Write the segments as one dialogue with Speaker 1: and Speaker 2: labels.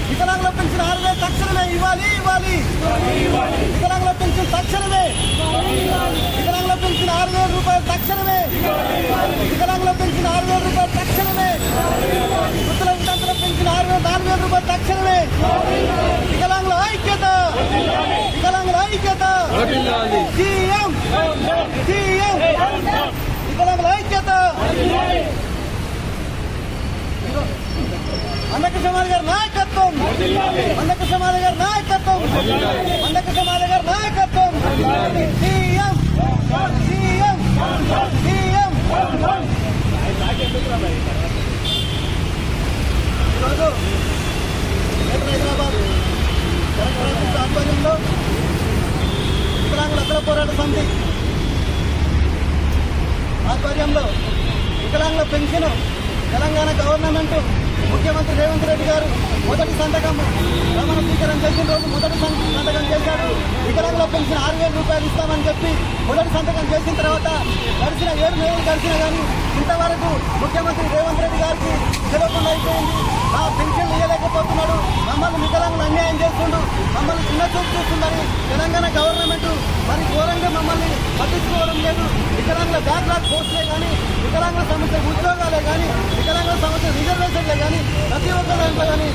Speaker 1: వికలాంగుల పెన్షన్ 6,000 తక్షణమే ఇవ్వాలి. వికలాంగుల పెన్షన్ తక్షణమే. వికలాంగుల పెన్షన్ 6,000 రూపాయలు తక్షణమే. వికలాంగుల పెన్షన్ 6,000 రూపాయలు తక్షణమే. వృద్ధుల వితంతుల పెన్షన్ 4,000 రూపాయలు తక్షణమే. వికలాంగుల ఐక్యత. సీఎం వికలాంగుల ఐక్యత. మందక సమాజ గారి నాయకత్వం. సీఎం ఈరోజు హైదరాబాద్ ఆధ్వర్యంలో వికలాంగుల అఖిల పోరాట సమితి ఆధ్వర్యంలో వికలాంగుల పెన్షన్ తెలంగాణ గవర్నమెంట్ ముఖ్యమంత్రి రేవంత్ రెడ్డి గారు మొదటి సంతకం ప్రమాణ స్వీకారం చేసిన రోజు మొదటి సంతకం చేశారు. వికలాంగుల పెన్షన్ 6,000 రూపాయలు ఇస్తామని చెప్పి మొదటి సంతకం చేసిన తర్వాత గడిచిన 7 నెలలు గడిచినా కానీ ఇంతవరకు ముఖ్యమంత్రి రేవంత్ రెడ్డి గారికి తెలియకుండా అయిపోయింది. ఆ పెన్షన్ ఇవ్వలేకపోతున్నాడు. మమ్మల్ని వికలాంగులు అన్యాయం చేస్తుండు, మమ్మల్ని చిన్న చూపు చూస్తుందని తెలంగాణ గవర్నమెంట్ మరి ఘోరంగా మమ్మల్ని పట్టించుకోవడం లేదు. వికలాంగుల బ్యాక్లాగ్ కోర్సులే కానీ, వికలాంగుల సమస్య ఉద్యోగాలే కానీ, వికలాంగుల సమస్య రిజర్వేషన్లే కానీ ప్రతి ఒక్క దాంట్లో కానీ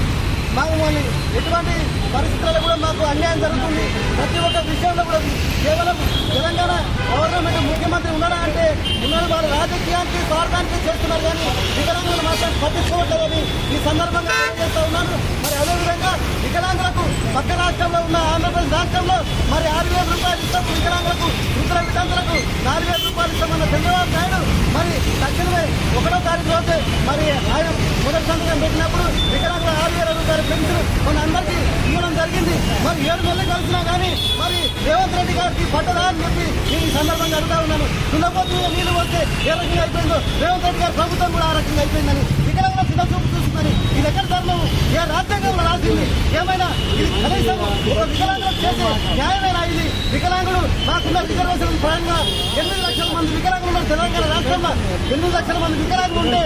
Speaker 1: మమ్మల్ని ఎటువంటి పరిస్థితుల్లో కూడా మాకు అన్యాయం జరుగుతుంది. ప్రతి ఒక్క విషయంలో కూడా కేవలం తెలంగాణ గవర్నమెంట్ ముఖ్యమంత్రి ఉన్నాడా అంటే ఉన్నాడు, వాళ్ళ రాజకీయానికి స్వార్థానికి చేస్తున్నారు కానీ వికలాంగులు మాత్రం పట్టించుకోవట్లేదని ఈ సందర్భంగా తెలియజేస్తా ఉన్నాను. మరి అదేవిధంగా వికలాంగులకు పక్క రాష్ట్రంలో ఉన్న ఆంధ్రప్రదేశ్ రాష్ట్రంలో మరి 6,000 రూపాయలు ఇస్తాం వికలాంగులకు, వృద్ధుల వితంతులకు 4,000 రూపాయలు ఇస్తామన్న చంద్రబాబు నాయుడు మరి తక్షణమే 1వ తారీఖు రోజే మరి ఆయన మొదటి సంతకం పెట్టినప్పుడు వికలాంగుల 6,000 రూపాయలు పెన్షన్ మన అందరికీ ఇవ్వడం జరిగింది. మరి 7 నెలలు కలిసినా కానీ మరి రేవంత్ రెడ్డి గారికి పట్టదా అని చెప్పి నేను ఈ సందర్భంగా అడుగుతా ఉన్నాను. దున్నపోతు నీళ్లు వస్తే ఏ రకంగా అయిపోయిందో రేవంత్ రెడ్డి గారి ప్రభుత్వం కూడా ఆ రకంగా అయిపోయిందని వికలాంగుల చిన్నచూపు చూస్తుందని ఇది ఎక్కడ ధర్మం? ఏ రాజ్యాంగంలో రాసింది? ఏమైనా ఇది కనీసం ఒక వికలాంగులకు చేసే న్యాయమైనా? ఇది వికలాంగులు మాకున్న రిజర్వేషన్ పరంగా 8 లక్షల మంది వికలాంగులు ఉన్నారు తెలంగాణ రాష్ట్రంలో. 8 లక్షల మంది వికలాంగులు ఉంటే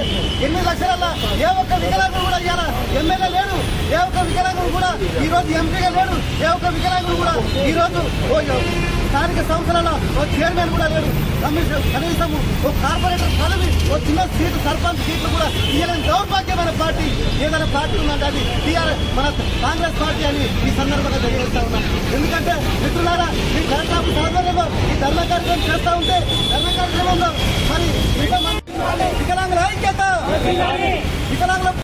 Speaker 1: 8 లక్షల ఏ ఒక్క వికలాంగులు కూడా ఇవ్వాలా? ఎమ్మెల్యే లేడు, ఏ ఒక్క వికలాంగులు కూడా ఈ రోజు ఎంపీగా లేడు, ఏ ఒక్క వికలాంగులు కూడా ఈ రోజు స్థానిక సంస్థలలో ఓ చైర్మన్ కూడా లేడు. కనీసం ఓ కార్పొరేటర్ పదవి, ఓ చిన్న సీటు సర్పంచ్ సీట్లు కూడా ఇవ్వలేని దౌర్భాగ్యమైన పార్టీ ఏదైనా పార్టీ ఉందంటే అది మన కాంగ్రెస్ పార్టీ అని ఈ సందర్భంగా తెలియజేస్తా ఉన్నాను. ఎందుకంటే మిత్రులారా, ఈ కలెక్టర్ ఆఫీస్ ఆధ్వర్యంలో ఈ ధర్మ కార్యక్రమం చేస్తూ ఉంటే ధర్మ కార్యక్రమంలో మరి వికలాంగుల ఐక్యత, వికలాంగుల